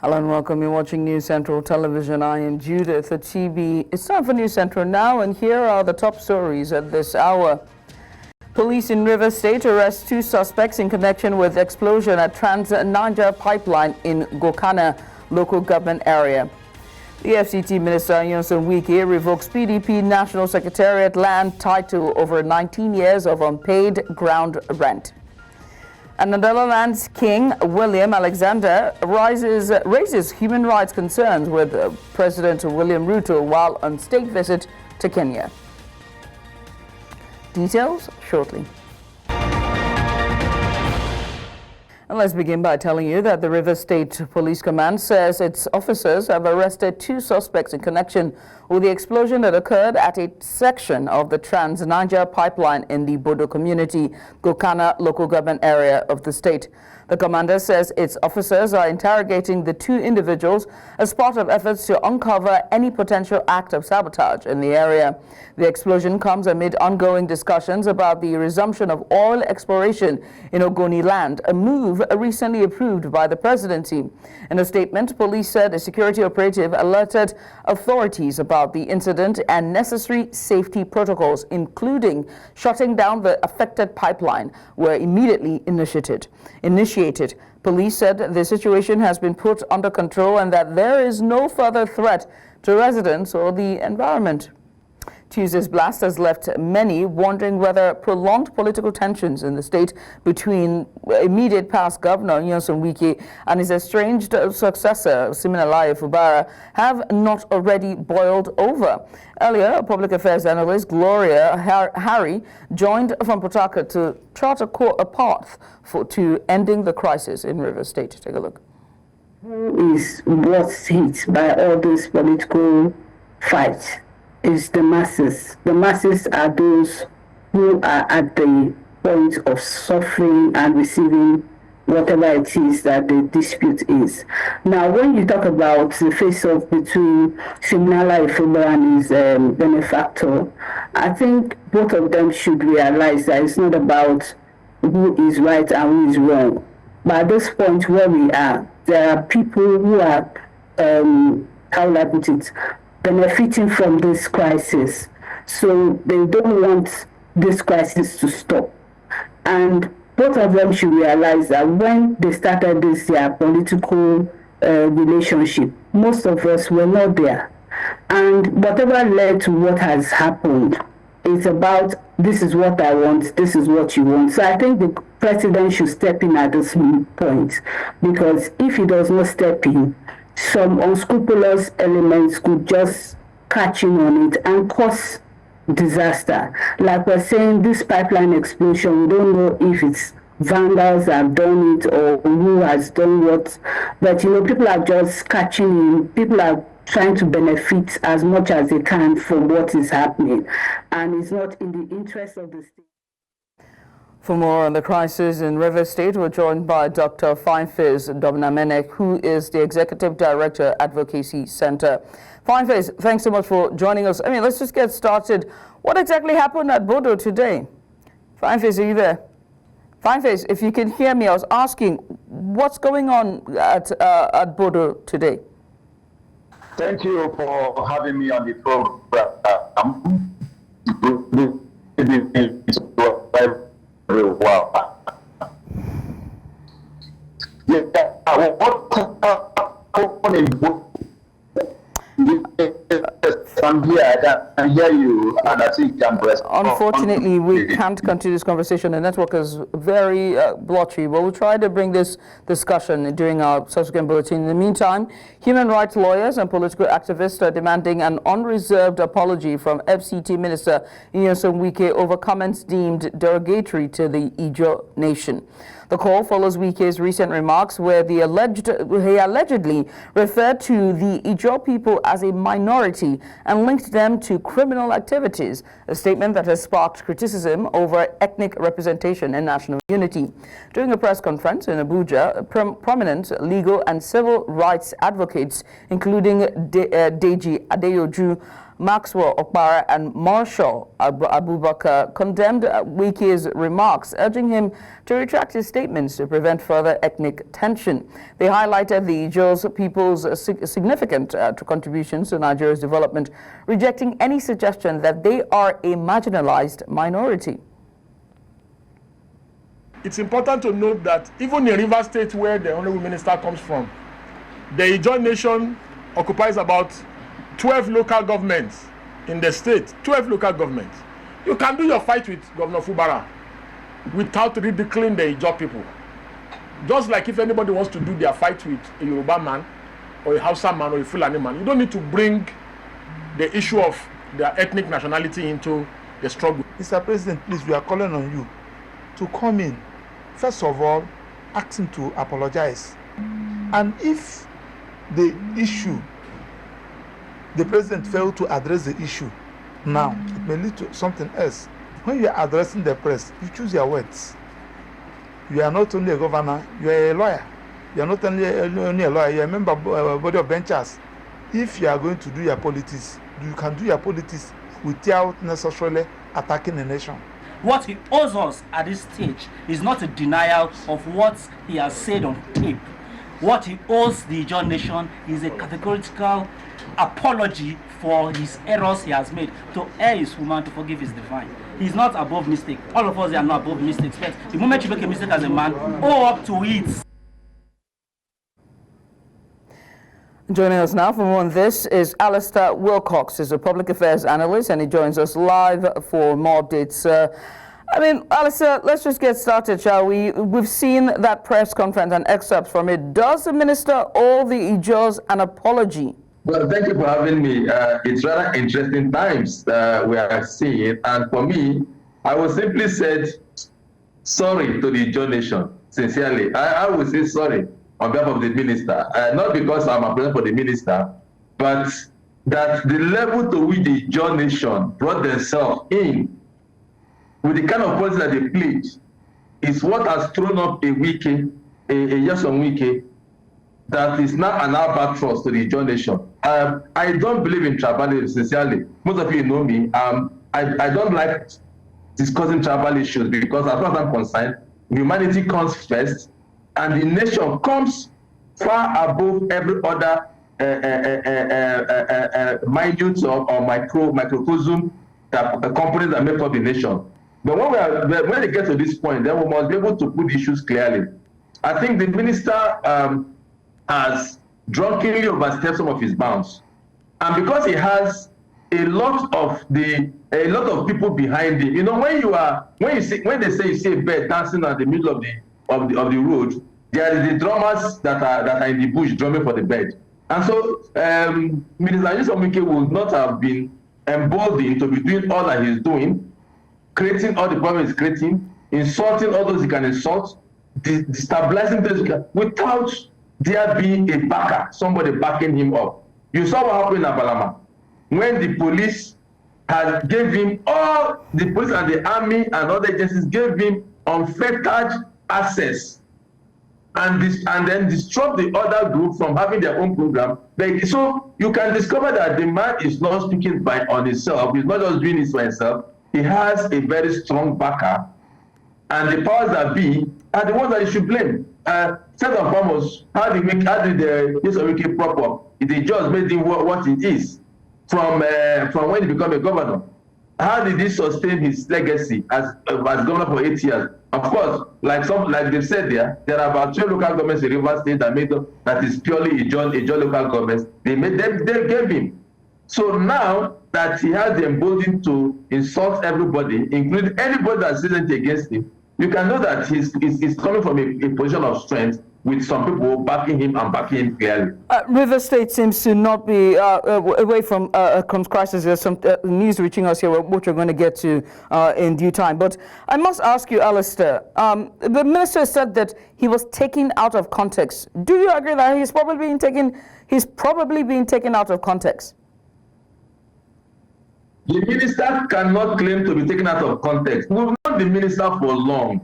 Hello and welcome. You're watching News Central Television. I am Judith Achibi. It's time for News Central now, and here are the top stories at this hour. Police in Rivers State arrest 2 suspects in connection with explosion at Trans-Niger pipeline in Gokana local government area. The FCT Minister Venâncio Mondlane revokes PDP National Secretariat land title over 19 years of unpaid ground rent. And Netherlands King William Alexander raises human rights concerns with President William Ruto while on state visit to Kenya. Details shortly. And let's begin by telling you that the Rivers State Police Command says its officers have arrested 2 suspects in connection with the explosion that occurred at a section of the Trans-Niger pipeline in the Bodo community, Gokana local government area of the state. The commander says its officers are interrogating the 2 individuals as part of efforts to uncover any potential act of sabotage in the area. The explosion comes amid ongoing discussions about the resumption of oil exploration in Ogoni land, a move recently approved by the presidency. In a statement, police said a security operative alerted authorities about the incident and necessary safety protocols, including shutting down the affected pipeline, were immediately initiated. Police said the situation has been put under control and that there is no further threat to residents or the environment. Tuesday's blast has left many wondering whether prolonged political tensions in the state between immediate past governor Venâncio Mondlane and his estranged successor Siminalayi Fubara have not already boiled over. Earlier, public affairs analyst Gloria Harry joined from Port Harcourt to chart a path to ending the crisis in Rivers State. Take a look. Who is what's hit by all these political fights? Is the masses. The masses are those who are at the point of suffering and receiving whatever it is that the dispute is. Now, when you talk about the face-off between Siminalayi Fubara and his benefactor, I think both of them should realize that it's not about who is right and who is wrong. But at this point where we are, there are people who are, how will I put it, benefiting from this crisis. So they don't want this crisis to stop. And both of them should realize that when they started this their political relationship, most of us were not there. And whatever led to what has happened, it's about this is what I want, this is what you want. So I think the president should step in at this point, because if he does not step in, some unscrupulous elements could just catch in on it and cause disaster. Like we're saying, this pipeline explosion, we don't know if it's vandals have done it or who has done what. But, people are just catching in. People are trying to benefit as much as they can from what is happening. And it's not in the interest of the state. For more on the crisis in Rivers State, we're joined by Dr. Fineface Dobnamenek, who is the Executive Director, Advocacy Center. Fineface, thanks so much for joining us. Let's just get started. What exactly happened at Bodo today? Fineface, are you there? Fineface, if you can hear me, I was asking, what's going on at Bodo today? Thank you for having me on the program. Wow. I'm here, I can hear you, and I think I'm responding. Unfortunately, we can't continue this conversation. The network is very blotchy, but we'll try to bring this discussion during our subsequent bulletin. In the meantime, human rights lawyers and political activists are demanding an unreserved apology from FCT Minister Venâncio Mondlane over comments deemed derogatory to the Ijaw nation. The call follows Wike's recent remarks where he allegedly referred to the Ijaw people as a minority and linked them to criminal activities, a statement that has sparked criticism over ethnic representation and national unity. During a press conference in Abuja, prominent legal and civil rights advocates, including Deji Adeyoju, Maxwell Okpara and Marshall Abubakar condemned Wike's remarks, urging him to retract his statements to prevent further ethnic tension. They highlighted the Ijaw people's significant contributions to Nigeria's development, rejecting any suggestion that they are a marginalized minority. It's important to note that even in Rivers State, where the Honorable Minister comes from, the Ijaw nation occupies about 12 local governments in the state. 12 local governments. You can do your fight with Governor Fubara without ridiculing the Ijaw people. Just like if anybody wants to do their fight with a Yoruba man, or a Hausa man, or a Fulani man, you don't need to bring the issue of their ethnic nationality into the struggle. Mr. President, please, we are calling on you to come in. First of all, asking to apologize. And if the issue, the president failed to address the issue now, it may lead to something else. When you are addressing the press, you choose your words. You are not only a governor, you are a lawyer. You are not only a lawyer, you are a member of a body of benchers. If you are going to do your politics, you can do your politics without necessarily attacking the nation. What he owes us at this stage is not a denial of what he has said on tape. What he owes the Ijaw nation is a categorical apology for his errors he has made. To err is human, to forgive is divine. He's not above mistake. All of us are not above mistakes. But the moment you make a mistake as a man, owe up to it. Joining us now for more on this is Alistair Wilcox, who's a public affairs analyst, and he joins us live for more updates. Alistair, let's just get started, shall we? We've seen that press conference and excerpts from it. Does the minister owe the Ijaws an apology? Well, thank you for having me. It's rather interesting times we are seeing, and for me, I will simply say sorry to the Ijaw nation, sincerely. I will say sorry on behalf of the minister, not because I'm a president for the minister, but that the level to which the Ijaw nation brought themselves in with the kind of policy that they played is what has thrown up a Wike, a Nyesom Wike, that is now an albatross to the Ijaw nation. I don't believe in tribalism, sincerely. Most of you know me. I don't like discussing tribal issues because as far as I'm concerned, humanity comes first, and the nation comes far above every other minute or microcosm that companies that make up the nation. But when they get to this point, then we must be able to put issues clearly. I think the minister has drunkenly overstepped some of his bounds, and because he has a lot of people behind him. You know, when they say you see a bird dancing at the middle of the road, there is the drummers that are in the bush drumming for the bird. And so Minister Nyesom Wike would not have been emboldened to be doing all that he's doing, creating all the problems he's creating, insulting all those he can insult, destabilizing those he can, without there being a backer, somebody backing him up. You saw what happened in Abalama when the police had gave him, all the police and the army and other agencies gave him unfettered access, and then disrupt the other group from having their own program. So you can discover that the man is not speaking on himself. He's not just doing this by himself. He has a very strong backer, and the powers that be are the ones that you should blame. First and foremost, how did the Nyesom Wike prop up? It just made him what he is from when he became a governor. How did he sustain his legacy as governor for 8 years? Of course, like they've said there are about 12 local governments in Rivers State that is purely Ijaw local governments. They gave him. So now that he has the emboldened to insult everybody, including anybody that says anything against him, you can know that he's coming from a position of strength, with some people backing him and backing him clearly. River State seems to not be away from crisis. There's some news reaching us here, which we're going to get to in due time. But I must ask you, Alistair, the minister said that he was taken out of context. Do you agree that he's probably being taken out of context? The minister cannot claim to be taken out of context. We've known the minister for long.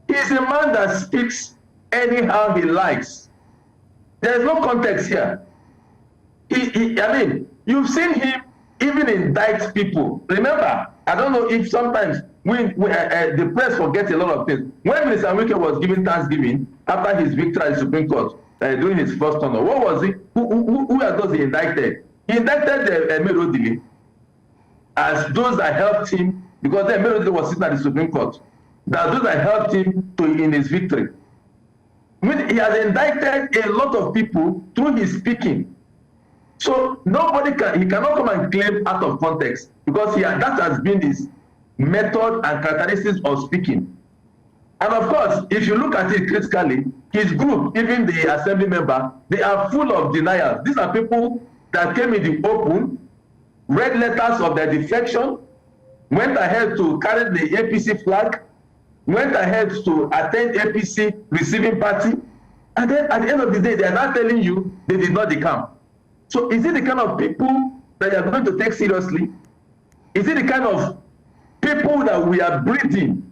He's a man that speaks anyhow he likes. There's no context here. You've seen him even indict people. Remember, I don't know if sometimes the press forgets a lot of things. When Mr. Wike was giving Thanksgiving after his victory at the Supreme Court during his first term, what was it? Who are those he indicted? He indicted Emerodili as those that helped him, because Emerodili was sitting at the Supreme Court, that those that helped him in his victory. I mean, he has indicted a lot of people through his speaking. So he cannot come and claim out of context, because that has been his method and characteristics of speaking. And of course, if you look at it critically, his group, even the assembly member, they are full of denials. These are people that came in the open, read letters of their defection, went ahead to carry the APC flag, went ahead to attend APC receiving party, and then at the end of the day, they are not telling you they did not decamp. So is it the kind of people that you are going to take seriously? Is it the kind of people that we are breeding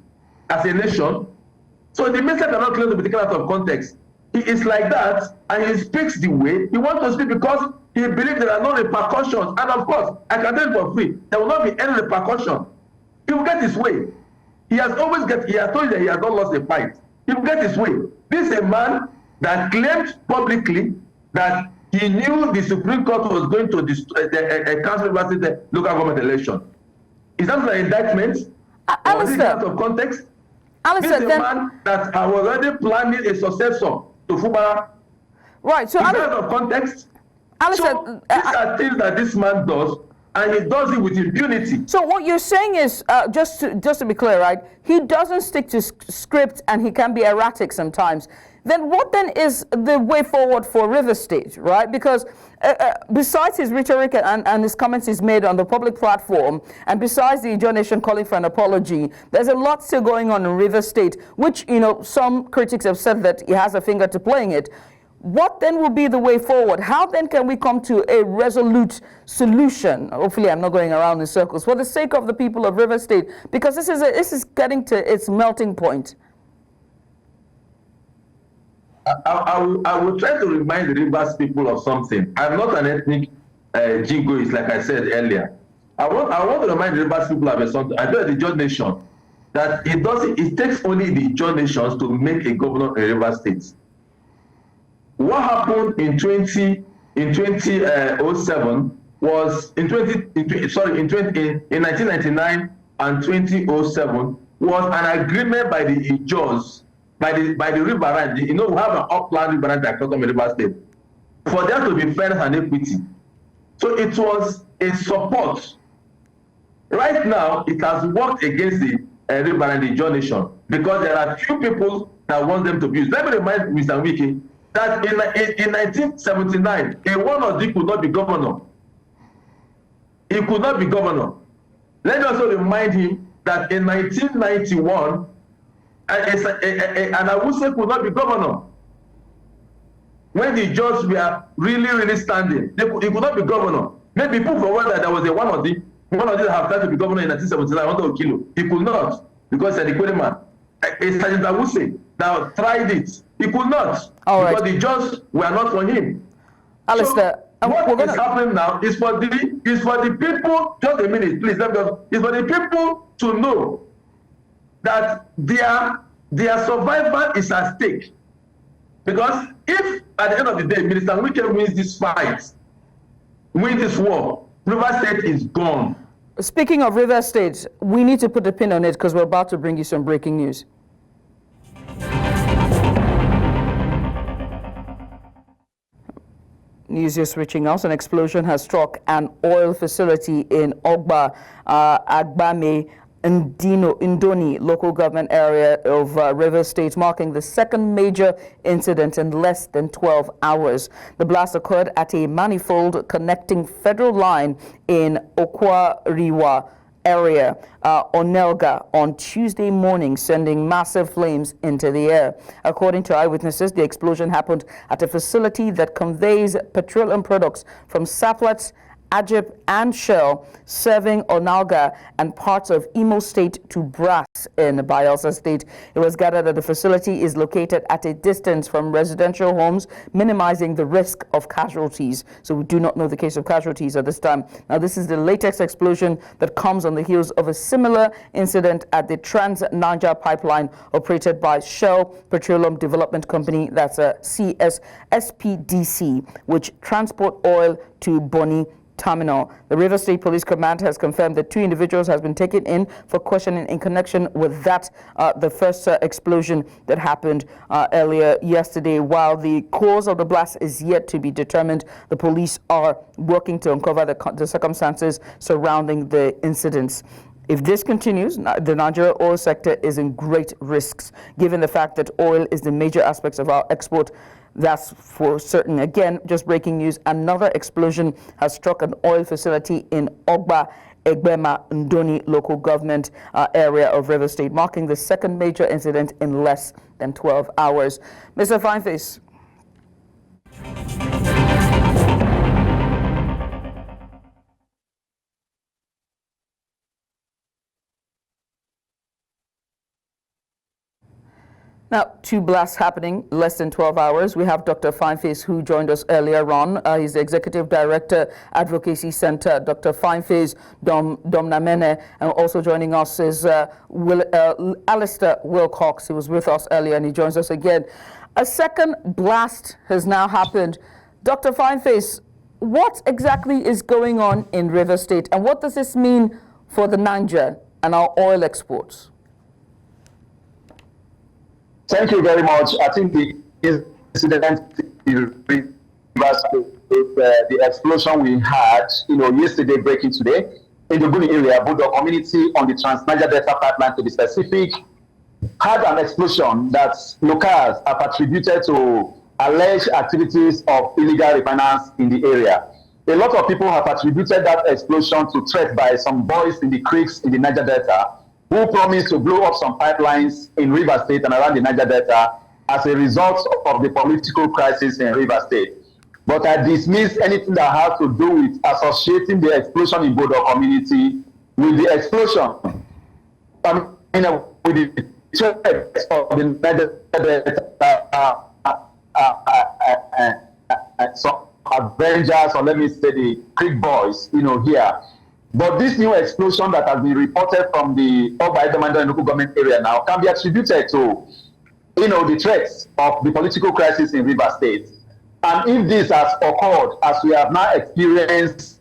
as a nation? So the minister cannot claim to be taken out of context. He is like that, and he speaks the way he wants to speak because he believes there are no repercussions. And of course, I can tell you for free, there will not be any repercussion. He will get his way. He has told you that he has not lost a fight. He will get his way. This is a man that claimed publicly that he knew the Supreme Court was going to destroy cancel the local government election. Is that an indictment? Or is it out of context? This is a man that I was already planning a successor to Fubara. Right. So out of context. So these are things that this man does, and he does it with impunity. So what you're saying is, just to be clear, right? He doesn't stick to script, and he can be erratic sometimes. Then what then is the way forward for River State, right? Because besides his rhetoric and his comments he's made on the public platform, and besides the Ijaw Nation calling for an apology, there's a lot still going on in River State, which, some critics have said that he has a finger to playing it. What then will be the way forward? How then can we come to a resolute solution? Hopefully I'm not going around in circles, for the sake of the people of River State, because this is getting to its melting point. I will try to remind the Rivers people of something. I'm not an ethnic jingoist, like I said earlier. I want to remind the Rivers people of something. I know the Ijaw Nation that it takes only the Ijaw Nations to make a governor in Rivers State. What happened in 1907 was in 1999 and 2007 was an agreement by the Ijaws, by the riverine. We have an upland riverine that comes from River State, for there to be fairness and equity. So it was a support. Right now, it has worked against the riverine, the Ijaw Nation, because there are few people that want them to be used. Let me remind Mr. Wike that in 1979, a one-or-two could not be governor. He could not be governor. Let me also remind him that in 1991, an Awuse could not be governor. When the judges were really standing, he could not be governor. Maybe people forgot that there was a one of these that have tried to be governor in 1979, wanted to kill him. He could not, because he's an equity man. A Sergeant Awuse that tried it, he could not, because the judges were not for him. Alistair, so what is happening now is for the people. Just a minute, please. It's for the people to know that their survival is at stake. Because if at the end of the day, Minister Wike wins this fight, wins this war, River State is gone. Speaking of River State, we need to put a pin on it because we're about to bring you some breaking news. News you're switching out. An explosion has struck an oil facility in Ogba, Agbame, Ndoni local government area of River State, marking the second major incident in less than 12 hours. The blast occurred at a manifold connecting federal line in Okwariwa area, Onelga, on Tuesday morning, sending massive flames into the air. According to eyewitnesses, the explosion happened at a facility that conveys petroleum products from Saplat Ajib and Shell, serving Onalga and parts of Imo State to Brass in Bayelsa State. It was gathered that the facility is located at a distance from residential homes, minimizing the risk of casualties. So we do not know the case of casualties at this time. Now, this is the latest explosion that comes on the heels of a similar incident at the Trans-Niger pipeline operated by Shell Petroleum Development Company, that's a SPDC, which transport oil to Bonny Terminal. The Rivers State Police Command has confirmed that 2 individuals has been taken in for questioning in connection with that, the first explosion that happened earlier yesterday. While the cause of the blast is yet to be determined, the police are working to uncover the circumstances surrounding the incidents. If this continues, the Nigeria oil sector is in great risks, given the fact that oil is the major aspects of our export. That's for certain. Again, just breaking news, another explosion has struck an oil facility in Ogba, Egbema, Ndoni local government area of River State, marking the second major incident in less than 12 hours. Mr. Fineface. Now, 2 blasts happening less than 12 hours. We have Dr. Fineface, who joined us earlier on. He's the Executive Director, Advocacy Center. Dr. Fineface Domnamene, and also joining us is Alistair Wilcox. He was with us earlier, and he joins us again. A second blast has now happened. Dr. Fineface, what exactly is going on in River State, and what does this mean for the Niger and our oil exports? Thank you very much. I think the incident in the explosion we had, yesterday breaking today in the Guni area, Budo community on the Trans-Niger Delta pipeline to be specific, had an explosion that locals have attributed to alleged activities of illegal refinance in the area. A lot of people have attributed that explosion to threat by some boys in the creeks in the Niger Delta, who promised to blow up some pipelines in River State and around the Niger Delta as a result of the political crisis in River State. But I dismiss anything that has to do with associating the explosion in Bodo community with the explosion, with the threats of the Niger Delta, some Avengers, or let me say the Creek boys, here. But this new explosion that has been reported from the Ogba Egbema local government area now can be attributed to, the threats of the political crisis in River State. And if this has occurred, as we have now experienced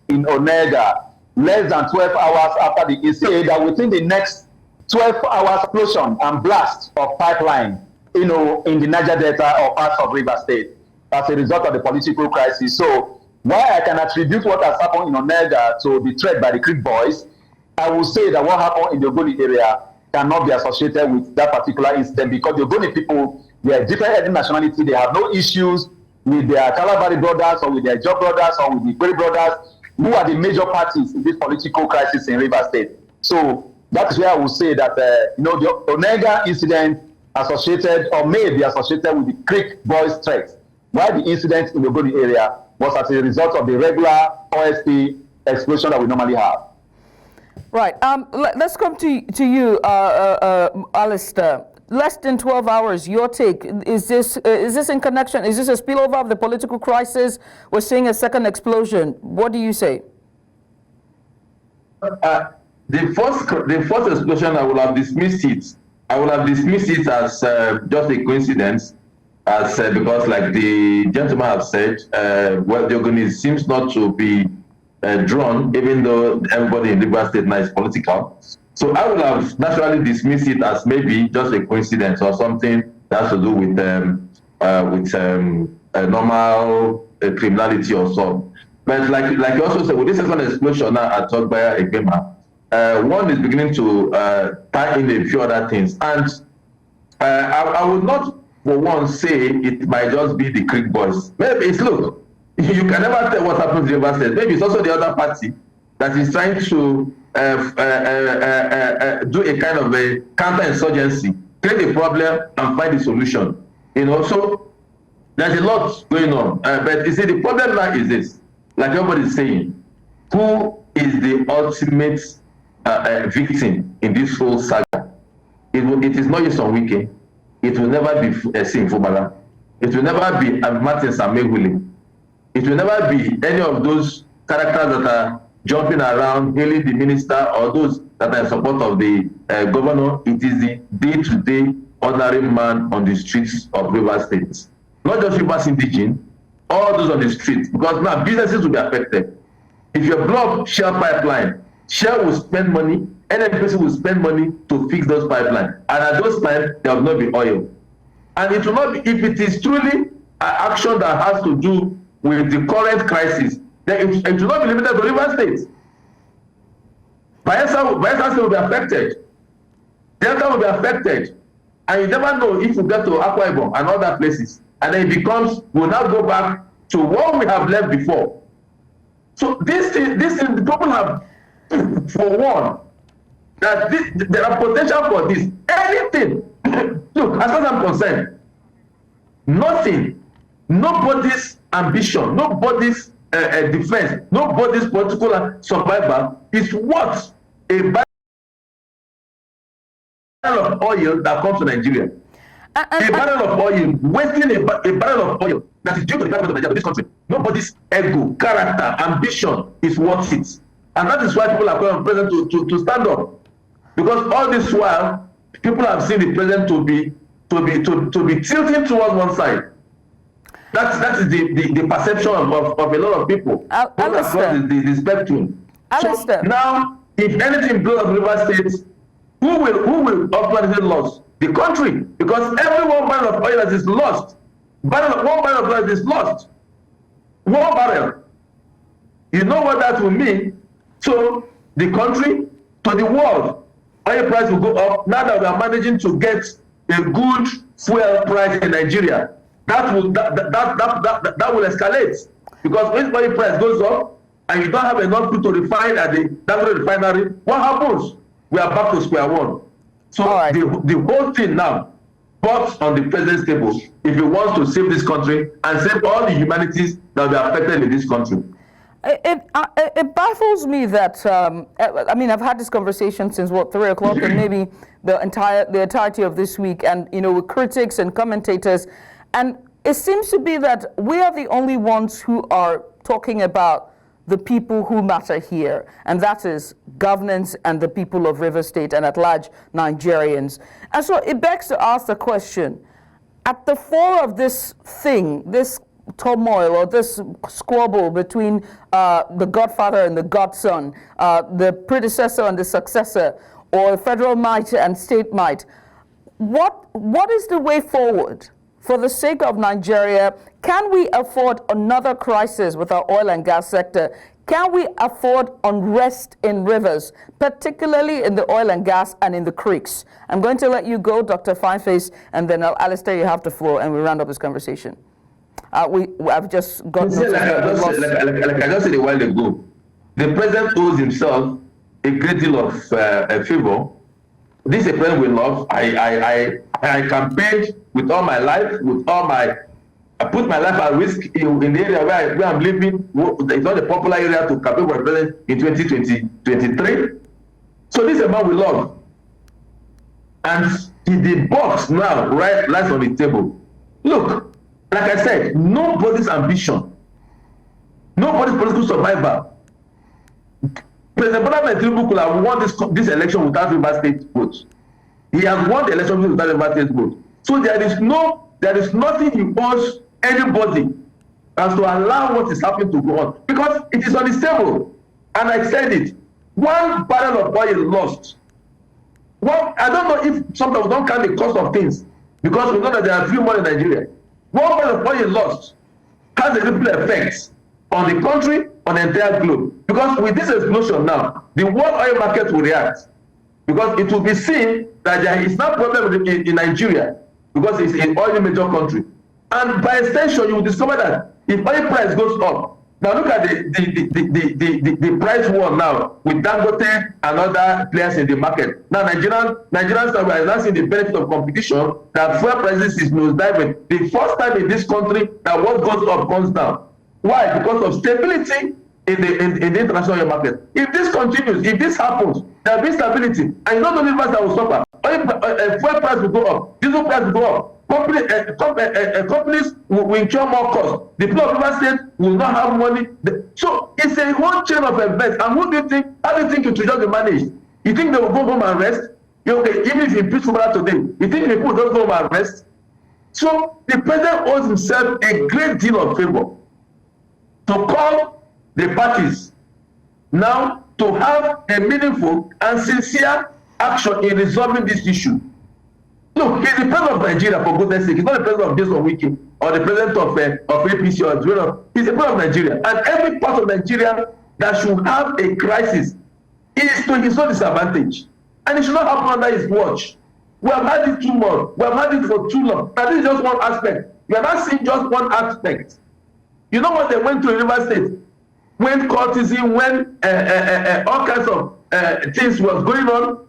in Onega, less than 12 hours after the incident, that within the next 12 hours explosion and blast of pipeline, in the Niger Delta or parts of River State as a result of the political crisis. So, why I can attribute what has happened in Onega to the threat by the Creek boys, I will say that what happened in the Ogoni area cannot be associated with that particular incident, because the Ogoni people, they are different ethnic nationality. They have no issues with their Kalabari brothers or with their Job brothers or with the Kweri brothers, who are the major parties in this political crisis in River State. So that is where I will say that the Onega incident associated or may be associated with the Creek boys threat, while the incident in the Ogoni area was as a result of the regular OSP explosion that we normally have. Right. Let's come to you, Alistair. Less than 12 hours, your take. Is this in connection? Is this a spillover of the political crisis? We're seeing a second explosion. What do you say? The first explosion, I will have dismissed it. I will have dismissed it as just a coincidence. Because like the gentleman have said, well, the organism seems not to be drawn, even though everybody in River State now is political. So I would have naturally dismissed it as maybe just a coincidence or something that has to do with normal criminality or so. But like you also said, with this second explosion now at Ogba Egbema, one is beginning to tie in a few other things. And I would not for one say it might just be the Creek boys. Maybe it's, look, you can never tell what happens in River State. Maybe it's also the other party that is trying to do a kind of a counter-insurgency, create a problem and find a solution. So there's a lot going on. But you see, the problem now is this. like everybody is saying, who is the ultimate victim in this whole saga? It is not just on Wike. It will never be Sim Fubara. It will never be Martin Samegule. It will never be any of those characters that are jumping around, hailing the minister, or those that are in support of the governor. It is the day-to-day ordinary man on the streets of Rivers State. Not just Rivers Indigen, all those on the streets, because now businesses will be affected. If you block Shell pipeline, Shell will spend money, NNPC will spend money to fix those pipelines. And at those times, there will not be oil. And it will not be, if it is truly an action that has to do with the current crisis, then it will not be limited to Rivers State. Bayelsa State will be affected. Delta will be affected. And you never know if you get to Akwa Ibom and other places. And then it becomes, we'll now go back to what we have left before. So this thing, the people have forewarned that there are potential for this. Anything. Look, as far as I'm concerned, nothing, nobody's ambition, nobody's defense, nobody's political survival is what a barrel of oil that comes to Nigeria. A barrel of oil, wasting a barrel of oil that is due to the government of Nigeria, this country. Nobody's ego, character, ambition is worth it. And that is why people are calling on the president to stand up. Because all this while, people have seen the president to be tilting towards one side. That is the perception of a lot of people. Across the spectrum. So now, if anything blows up River State, who will ultimately lose? The country, because every 1 barrel of oil that is lost, 1 barrel of oil is lost. 1 barrel. You know what that will mean? So the country to the world, oil price will go up. Now that we are managing to get a good fuel price in Nigeria, that will escalate, because when oil price goes up and you don't have enough crude to refine at the Dangote refinery, what happens? We are back to square one. So the whole thing now puts on the president's table if he wants to save this country and save all the humanities that will be affected in this country. It baffles me that I mean, I've had this conversation since 3 o'clock and maybe the entirety of this week, and with critics and commentators, and it seems to be that we are the only ones who are talking about the people who matter here, and that is governance and the people of River State and at large Nigerians. And so it begs to ask the question, at the fore of this thing, this turmoil or this squabble between the godfather and the godson, the predecessor and the successor, or federal might and state might, what is the way forward? For the sake of Nigeria, can we afford another crisis with our oil and gas sector? Can we afford unrest in rivers, particularly in the oil and gas and in the creeks? I'm going to let you go, Dr. Fineface, and then Alistair, you have the floor, and we round up this conversation. I've just got... Like I just said a while ago, the president owes himself a great deal of favor. This is a president we love. I campaigned with all my life, I put my life at risk in the area where I'm living. It's not a popular area to campaign for president in 2023. So this is a man we love. And the box now lies on the table. Look, like I said, nobody's ambition, nobody's political survival. President Bola Tinubu could have won this election without River State votes. He has won the election without River State votes. So there is nothing he owes anybody as to allow what is happening to go on, because it is on the table. And I said it, 1 barrel of oil lost. Well, I don't know if sometimes we don't count the cost of things, because we know that there are few more in Nigeria. 1 barrel of oil lost has a ripple effect on the country, on the entire globe. Because with this explosion now, the world oil market will react. Because it will be seen that there is no problem in Nigeria, because it's an oil major country. And by extension, you will discover that if oil price goes up, now look at the price war now with Dangote and other players in the market. Now Nigerians are now seeing the benefit of competition, that fuel prices is nosediving. The first time in this country that what goes up comes down. Why? Because of stability in the international market. If this continues, if this happens, there will be stability, and it's not only us that will suffer. Fuel price will go up, diesel price will go up. Companies will incur more costs. The people of River State will not have money. So it's a whole chain of events. And who do you think? How do you think it will just be managed? You think they will go home and rest? Okay, even if you impeach Fubara today, you think people don't go home and rest? So the president owes himself a great deal of favor to call the parties now to have a meaningful and sincere action in resolving this issue. Look, he's the president of Nigeria, for goodness sake. He's not the president of Jason Wiki or the president of APC or Zero. He's the president of Nigeria. And every part of Nigeria that should have a crisis is to his own disadvantage. And it should not happen under his watch. We have had it too much. We have had it for too long. That is just one aspect. We are not seeing just one aspect. You know what they went to in River State? When courtesy, when all kinds of things was going on.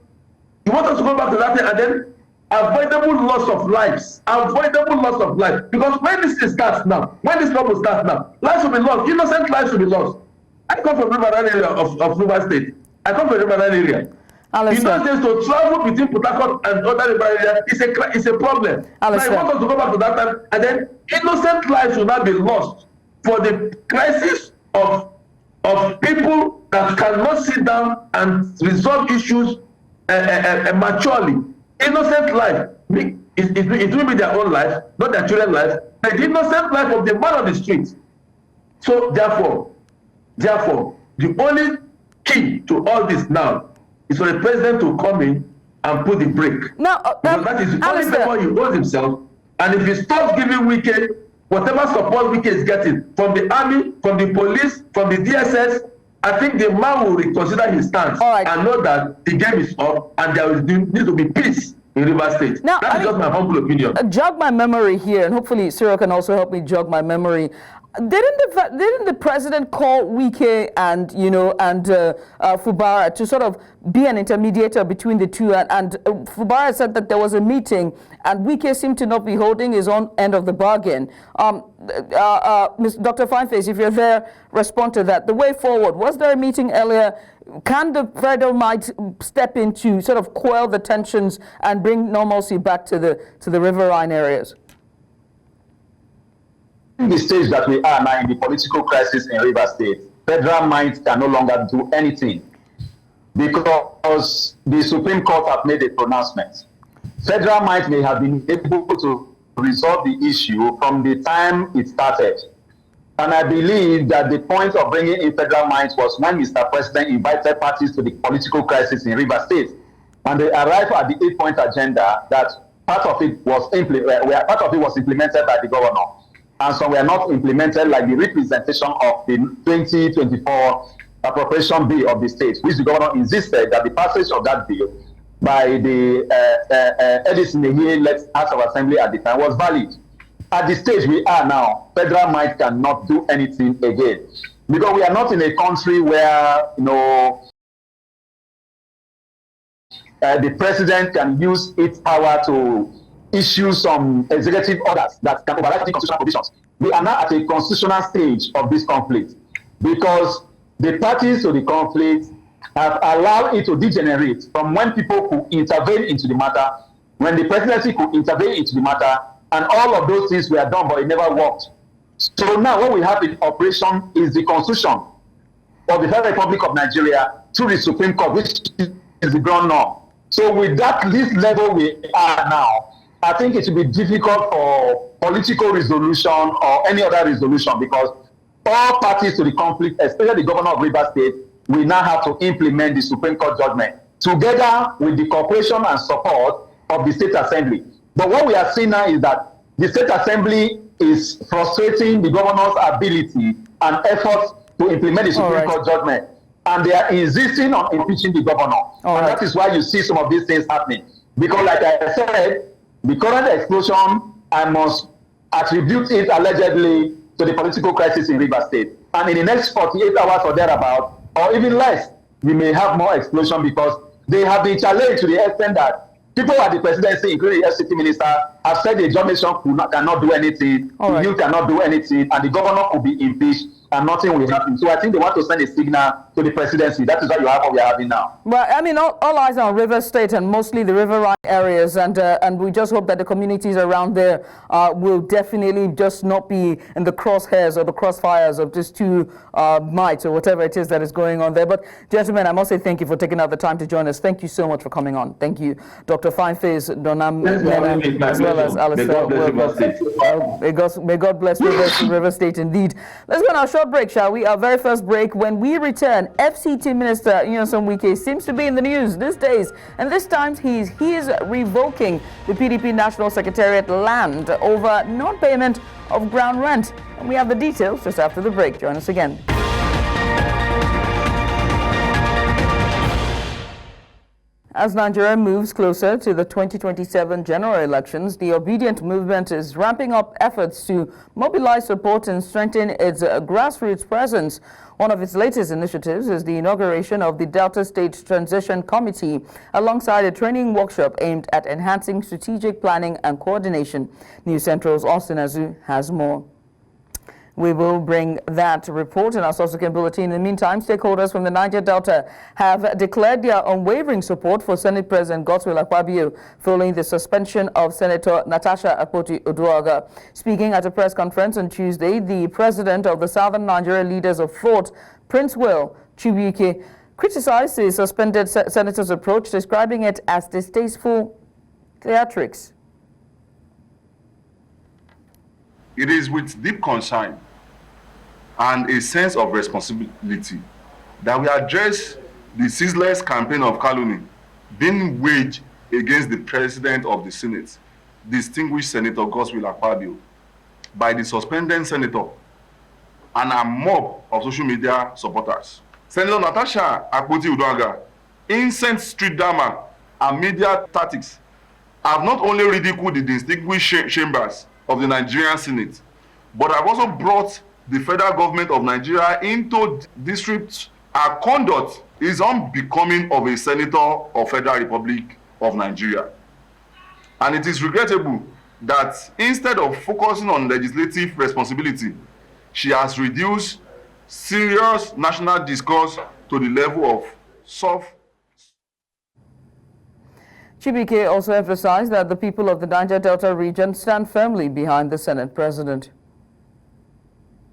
You want us to go back to that thing and then avoidable loss of lives. Avoidable loss of life. Because when this starts now, when this trouble starts now, lives will be lost. Innocent lives will be lost. I come from River area of River State. I come from River area. In those days, to travel between Port Harcourt and other River area is a problem. Now you want us to go back to that time, and then innocent lives will not be lost for the crisis of people that cannot sit down and resolve issues maturely. Innocent life, it will be their own life, not their children's life, but the innocent life of the man on the street. So therefore, the only key to all this now is for the president to come in and put the brake. Now, because that is the only favor he owes himself. And if he stops giving Wike whatever support Wike is getting from the army, from the police, from the DSS, I think the man will reconsider his stance and know that the game is up and there needs to be peace in River State. Now, that is just my humble opinion. Jog my memory here, and hopefully Cyril can also help me jog my memory. Didn't the president call Wike and Fubara to sort of be an intermediator between the two? And Fubara said that there was a meeting, and Wike seemed to not be holding his own end of the bargain. Dr. Fineface, if you're there, respond to that. The way forward, was there a meeting earlier? Can the federal might step in to sort of quell the tensions and bring normalcy back to the riverine areas? In the stage that we are now in the political crisis in River State, federal might can no longer do anything because the Supreme Court have made a pronouncement. Federal might may have been able to resolve the issue from the time it started. And I believe that the point of bringing in federal might was when Mr. President invited parties to the political crisis in River State. And they arrived at the 8-point agenda that part of it was implemented by the governor. And some were not implemented, like the representation of the 2024 appropriation bill of the state, which the governor insisted that the passage of that bill by the Edison Ehie-led House of Assembly at the time was valid. At the stage we are now, federal might cannot do anything again, because we are not in a country where the president can use its power to issue some executive orders that can override the constitutional provisions. We are now at a constitutional stage of this conflict because the parties to the conflict have allowed it to degenerate from when people could intervene into the matter, when the presidency could intervene into the matter, and all of those things were done, but it never worked. So now what we have in operation is the Constitution of the Federal Republic of Nigeria through the Supreme Court, which is the ground norm. So with this level we are now, I think it will be difficult for political resolution or any other resolution because all parties to the conflict, especially the governor of River State, will now have to implement the Supreme Court judgment together with the cooperation and support of the State Assembly. But what we are seeing now is that the State Assembly is frustrating the governor's ability and efforts to implement the Supreme Court judgment. And they are insisting on impeaching the governor. That is why you see some of these things happening. Because like I said, the current explosion, I must attribute it allegedly to the political crisis in River State. And in the next 48 hours or thereabout, or even less, we may have more explosion because they have been challenged to the extent that People at the presidency, including the FCT minister, have said the joint nation cannot do anything, the youth cannot do anything, and the governor could be impeached, and nothing will happen. So I think they want to send a signal to the presidency. That is what we are having now. Well, I mean, all eyes are on River State and mostly the riverine areas, and we just hope that the communities around there will definitely just not be in the crosshairs or the crossfires of just two mites or whatever it is that is going on there. But gentlemen, I must say thank you for taking out the time to join us. Thank you so much for coming on. Thank you, Dr. Fineface Donam, as well as Alistair. May God bless River State indeed. Let's go on our short break, shall we? Our very first break. When we return, FCT Minister Venâncio Mondlane seems to be in the news these days, and this time he is revoking the PDP National Secretariat land over non-payment of ground rent. And we have the details just after the break. Join us again. As Nigeria moves closer to the 2027 general elections, the Obedient Movement is ramping up efforts to mobilize support and strengthen its grassroots presence. One of its latest initiatives is the inauguration of the Delta State Transition Committee, alongside a training workshop aimed at enhancing strategic planning and coordination. News Central's Austin Azu has more. We will bring that report in our subsequent bulletin. In the meantime, stakeholders from the Niger Delta have declared their unwavering support for Senate President Godswill Akpabio following the suspension of Senator Natasha Akpoti-Oduaghan. Speaking at a press conference on Tuesday, the president of the Southern Nigeria Leaders of Thought, Prince Will Chibuike, criticized the suspended senator's approach, describing it as distasteful theatrics. It is with deep concern and a sense of responsibility that we address the ceaseless campaign of calumny being waged against the President of the Senate, distinguished Senator Godswill Akpabio, by the suspended senator and a mob of social media supporters. Senator Natasha Akpoti-Oduaghan, incensed street drama and media tactics have not only ridiculed the distinguished chambers of the Nigerian Senate, but have also brought the federal government of Nigeria into disrepute. Our conduct is unbecoming of a senator of Federal Republic of Nigeria. And it is regrettable that instead of focusing on legislative responsibility, she has reduced serious national discourse to the level of soft. Chibuike also emphasized that the people of the Niger Delta region stand firmly behind the Senate President.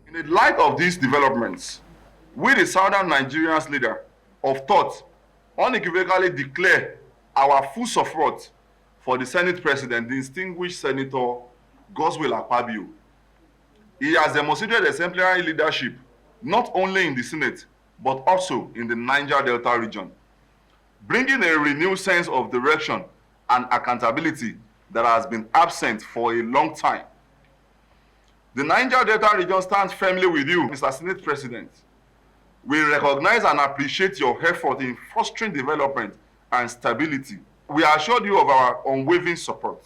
In the light of these developments, we, the Southern Nigerians leader of thought, unequivocally declare our full support for the Senate President, the distinguished Senator Godswill Akpabio. He has demonstrated exemplary leadership not only in the Senate, but also in the Niger Delta region, bringing a renewed sense of direction and accountability that has been absent for a long time. The Niger Delta region stands firmly with you, Mr. Senate President. We recognize and appreciate your effort in fostering development and stability. We assure you of our unwavering support.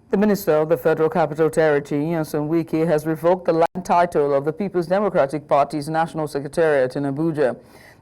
The Minister of the Federal Capital Territory, Venâncio Mondlane, has revoked the land title of the People's Democratic Party's National Secretariat in Abuja.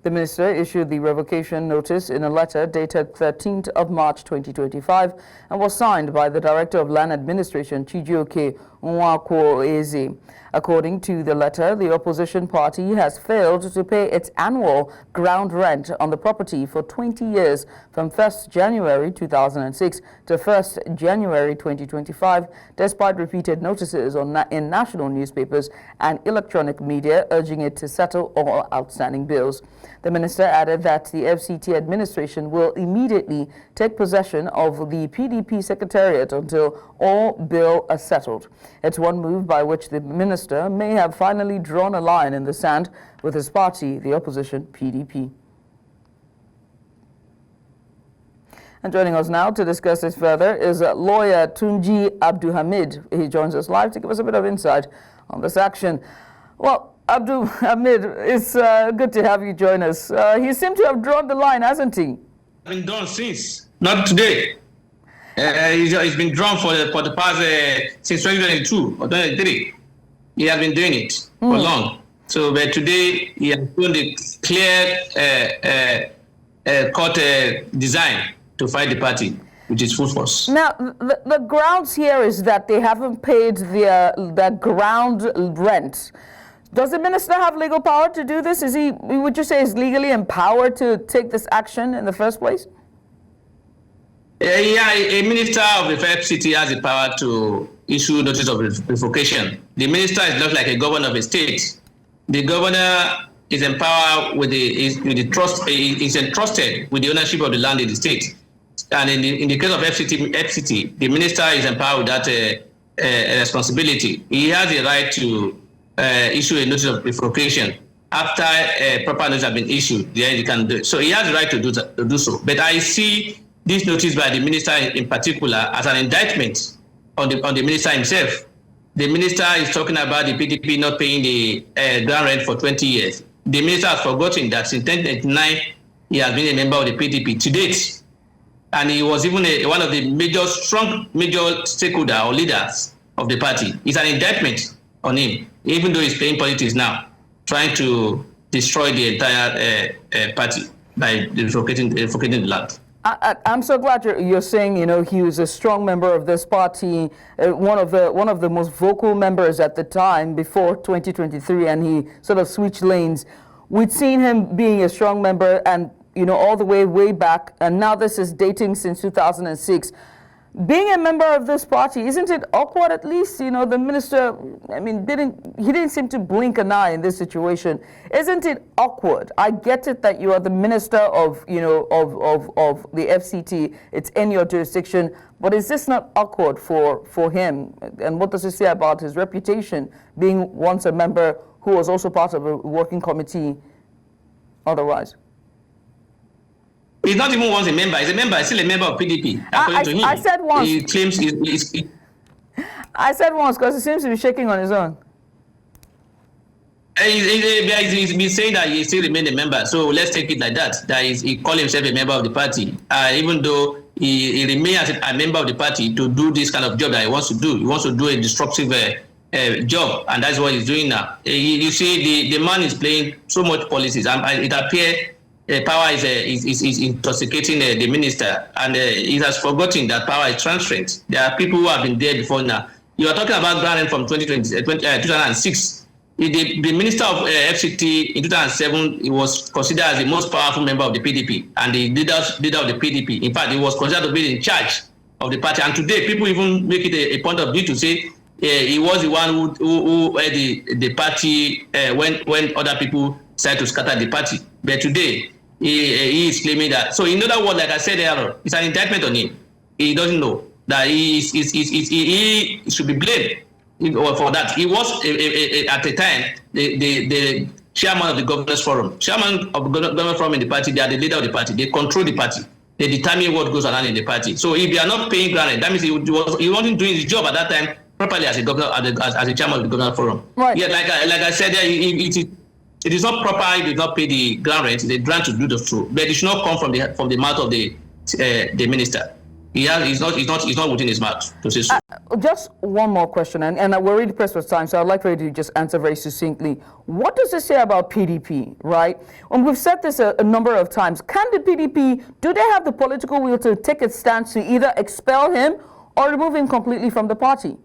The minister issued the revocation notice in a letter dated 13th of March 2025 and was signed by the Director of Land Administration, Chijioke Nwakwoeze. According to the letter, the opposition party has failed to pay its annual ground rent on the property for 20 years from 1st January 2006 to 1st January 2025, despite repeated notices in national newspapers and electronic media urging it to settle all outstanding bills. The minister added that the FCT administration will immediately take possession of the PDP secretariat until all bills are settled. It's one move by which the minister may have finally drawn a line in the sand with his party, the opposition PDP. And joining us now to discuss this further is lawyer Tunji Abdulhamid. He joins us live to give us a bit of insight on this action. Well, Abdulhamid, it's good to have you join us. He seemed to have drawn the line, hasn't he? Been drawn since, not today. He's been drawn for the past since 2022 or 2023. He has been doing it for long. So, but today he has shown the clear court design to fight the party, which is full force. Now, the grounds here is that they haven't paid their ground rent. Does the minister have legal power to do this? Would you say is legally empowered to take this action in the first place? Yeah, a minister of the FCT has the power to issue notice of revocation. The minister is not like a governor of a state. The governor is empowered with the trust, is entrusted with the ownership of the land in the state. And in the case of FCT, the minister is empowered with that responsibility. He has the right to issue a notice of revocation after a proper notice has been issued. Then he can do it. So he has the right to do so. But I see this notice by the minister in particular as an indictment on the minister himself. The minister is talking about the PDP not paying the ground rent for 20 years. The minister has forgotten that since 1999 he has been a member of the PDP to date. And he was even one of the major stakeholder or leaders of the party. It's an indictment on him, even though he's playing politics now, trying to destroy the entire party by revocating the land. I'm so glad you're saying, he was a strong member of this party, one of the most vocal members at the time before 2023, and he sort of switched lanes. We'd seen him being a strong member and, all the way back, and now this is dating since 2006. Being a member of this party, isn't it awkward at least? The minister, he didn't seem to blink an eye in this situation. Isn't it awkward? I get it that you are the minister of the FCT. It's in your jurisdiction. But is this not awkward for him? And what does it say about his reputation, being once a member who was also part of a working committee otherwise? He's not even once a member. He's still a member of PDP. According to him. I said once. He claims I said once because he seems to be shaking on his own. He's been saying that he still remains a member. So let's take it like that. That is, he called himself a member of the party, even though he remains a member of the party to do this kind of job that he wants to do. He wants to do a destructive job, and that's what he's doing now. You see, the man is playing so much politics, and it appears. Power is intoxicating the minister, and he has forgotten that power is transferred. There are people who have been there before now. You are talking about ground rent from 2006. The minister of FCT in 2007, he was considered as the most powerful member of the PDP and the leader of the PDP. In fact, he was considered to be in charge of the party. And today, people even make it a point of view to say he was the one who led the party when other people decided to scatter the party. But today, he is claiming that. So in other words, like I said earlier, it's an indictment on him. He doesn't know that he should be blamed for that. He was at the time the chairman of the governors forum. Chairman of the governors forum in the party, they are the leader of the party. They control the party. They determine what goes around in the party. So if they are not paying ground, that means he wasn't doing his job at that time properly as a governor, as a chairman of the governors forum. Right. Yeah, like I said, it is not proper. He did not pay the ground rent. They grant to do the truth, but it should not come from the mouth of the minister. He's not within his mouth to say so. Just one more question, and we're really pressed for time, so I'd like for you to just answer very succinctly. What does it say about PDP, right? And we've said this a number of times. Can the PDP, do they have the political will to take a stance to either expel him or remove him completely from the party?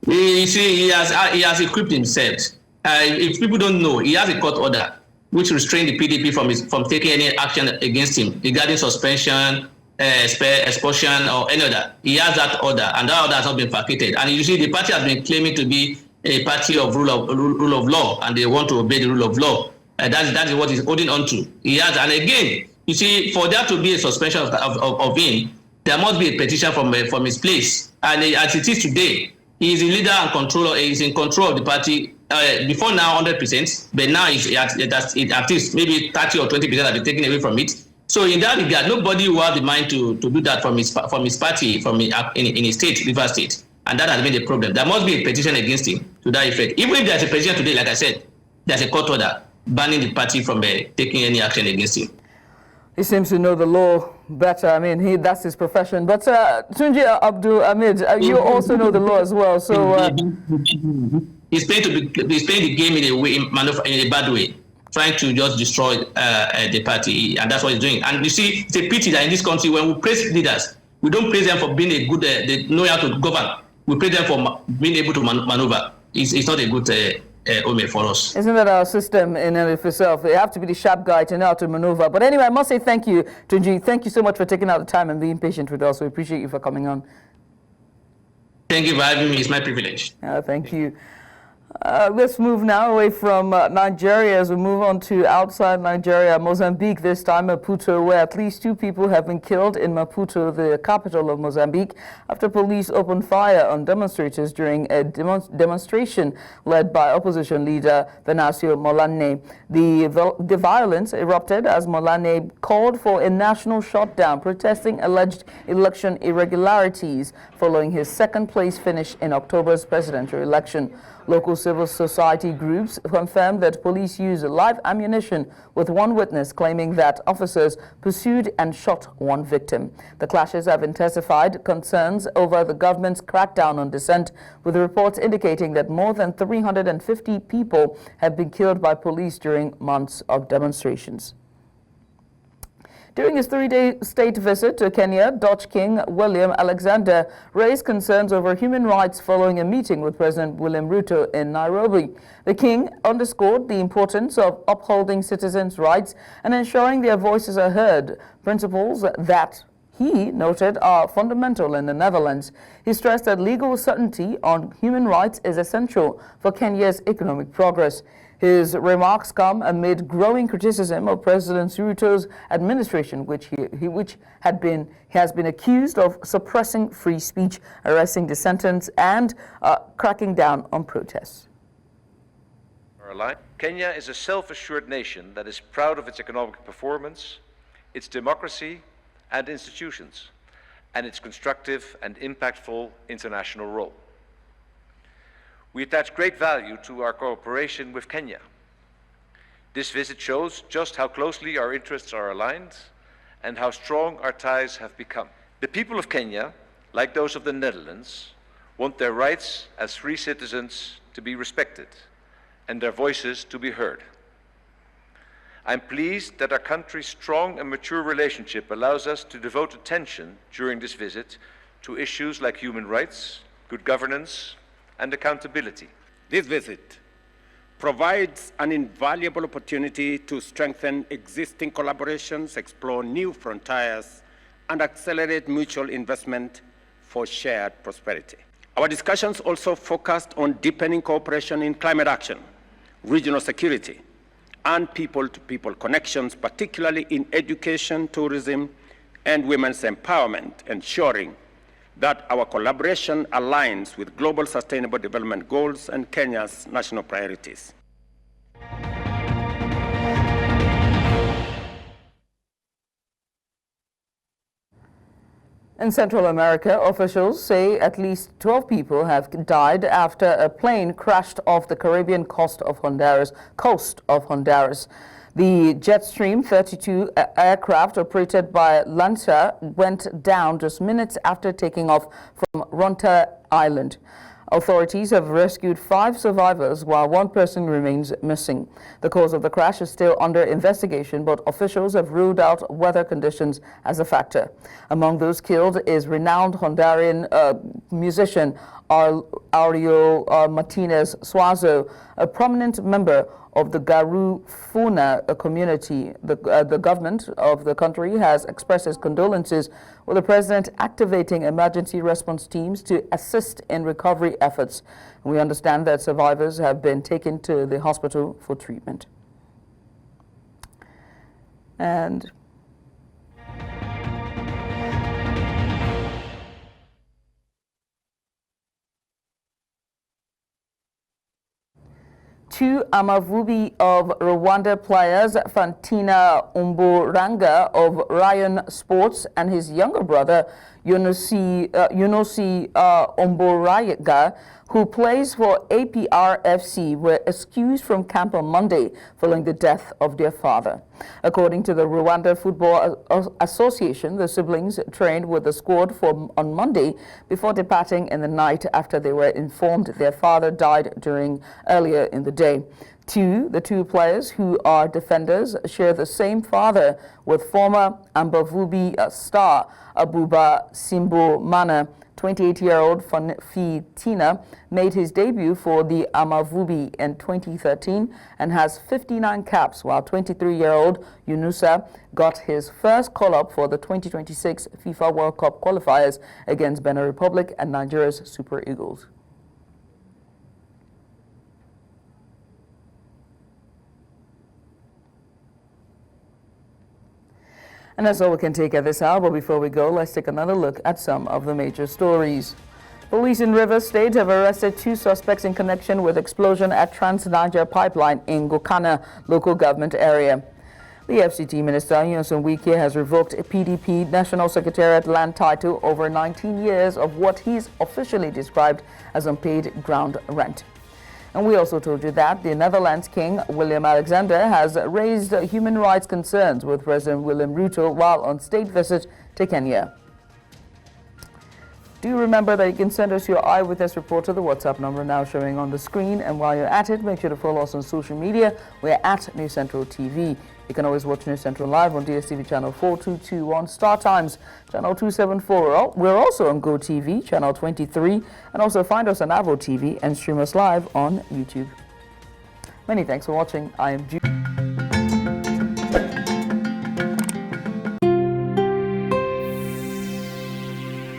You see, he has equipped himself. If people don't know, he has a court order which restrained the PDP from taking any action against him regarding suspension, expulsion, or any other. He has that order, and that order has not been vacated. And you see, the party has been claiming to be a party of rule of law, and they want to obey the rule of law. That is what he's holding on to. He has, and again, you see, for there to be a suspension of him, there must be a petition from his place. And as it is today, he is a leader and controller. He is in control of the party. Before now, 100%, but now it's at least maybe 30 or 20% have been taken away from it. So in that regard, nobody will have the mind to do that from his party, in his state, River State, and that has been the problem. There must be a petition against him to that effect. Even if there's a petition today, like I said, there's a court order banning the party from taking any action against him. He seems to know the law better. I mean, that's his profession. But Tunji Abdul Hamid, you also know the law as well. So He's playing the game in a bad way, trying to just destroy the party, and that's what he's doing. And you see, it's a pity that in this country, when we praise leaders, we don't praise them for being a good, they know how to govern. We praise them for being able to maneuver. It's not a good omen for us. Isn't that our system in and of itself? They have to be the sharp guy to know how to maneuver. But anyway, I must say thank you, Tunji. Thank you so much for taking out the time and being patient with us. We appreciate you for coming on. Thank you for having me. It's my privilege. Thank you. Let's move now away from Nigeria as we move on to outside Nigeria, Mozambique, this time Maputo, where at least 2 people have been killed in Maputo, the capital of Mozambique, after police opened fire on demonstrators during a demonstration led by opposition leader Venâncio Mondlane. The violence erupted as Mondlane called for a national shutdown, protesting alleged election irregularities following his second-place finish in October's presidential election. Local civil society groups confirmed that police used live ammunition, with one witness claiming that officers pursued and shot one victim. The clashes have intensified concerns over the government's crackdown on dissent, with reports indicating that more than 350 people have been killed by police during months of demonstrations. During his 3-day state visit to Kenya, Dutch King William Alexander raised concerns over human rights following a meeting with President William Ruto in Nairobi. The king underscored the importance of upholding citizens' rights and ensuring their voices are heard, principles that he noted are fundamental in the Netherlands. He stressed that legal certainty on human rights is essential for Kenya's economic progress. His remarks come amid growing criticism of President Ruto's administration, which he has been accused of suppressing free speech, arresting dissenters, and cracking down on protests. Kenya is a self-assured nation that is proud of its economic performance, its democracy and institutions, and its constructive and impactful international role. We attach great value to our cooperation with Kenya. This visit shows just how closely our interests are aligned and how strong our ties have become. The people of Kenya, like those of the Netherlands, want their rights as free citizens to be respected and their voices to be heard. I'm pleased that our country's strong and mature relationship allows us to devote attention during this visit to issues like human rights, good governance, and accountability. This visit provides an invaluable opportunity to strengthen existing collaborations, explore new frontiers, and accelerate mutual investment for shared prosperity. Our discussions also focused on deepening cooperation in climate action, regional security, and people-to-people connections, particularly in education, tourism, and women's empowerment, ensuring that our collaboration aligns with global sustainable development goals and Kenya's national priorities. In Central America, officials say at least 12 people have died after a plane crashed off the Caribbean coast of Honduras. The Jetstream 32 aircraft operated by Lanza went down just minutes after taking off from Ronta Island. Authorities have rescued 5 survivors while 1 person remains missing. The cause of the crash is still under investigation, but officials have ruled out weather conditions as a factor. Among those killed is renowned Honduran musician Aurelio Martinez Suazo, a prominent member of the Garifuna community. The government of the country has expressed its condolences, with the president activating emergency response teams to assist in recovery efforts. We understand that survivors have been taken to the hospital for treatment. And two Amavubi of Rwanda players, Fantina Umburanga of Ryan Sports and his younger brother, Yunosi Omborayaga, who plays for APRFC, were excused from camp on Monday following the death of their father. According to the Rwanda Football Association, the siblings trained with the squad on Monday before departing in the night after they were informed their father died earlier in the day. The two players, who are defenders, share the same father with former Ambavubi star Abuba Simbo Mana. 28-year-old Fitina made his debut for the Amavubi in 2013 and has 59 caps, while 23-year-old Yunusa got his first call-up for the 2026 FIFA World Cup qualifiers against Benin Republic and Nigeria's Super Eagles. And that's all we can take at this hour. But before we go, let's take another look at some of the major stories. Police in Rivers State have arrested 2 suspects in connection with explosion at Trans-Niger Pipeline in Gokana local government area. The FCT Minister, Venâncio Mondlane, has revoked a PDP National Secretariat land title over 19 years of what he's officially described as unpaid ground rent. And we also told you that the Netherlands King, William Alexander, has raised human rights concerns with President William Ruto while on state visit to Kenya. Do remember that you can send us your eyewitness report to the WhatsApp number now showing on the screen. And while you're at it, make sure to follow us on social media. We're at News Central TV. You can always watch News Central live on DSTV channel 4221, Star Times channel 274. We're also on GoTV channel 23, and also find us on Avo TV and stream us live on YouTube. Many thanks for watching. I am Jude.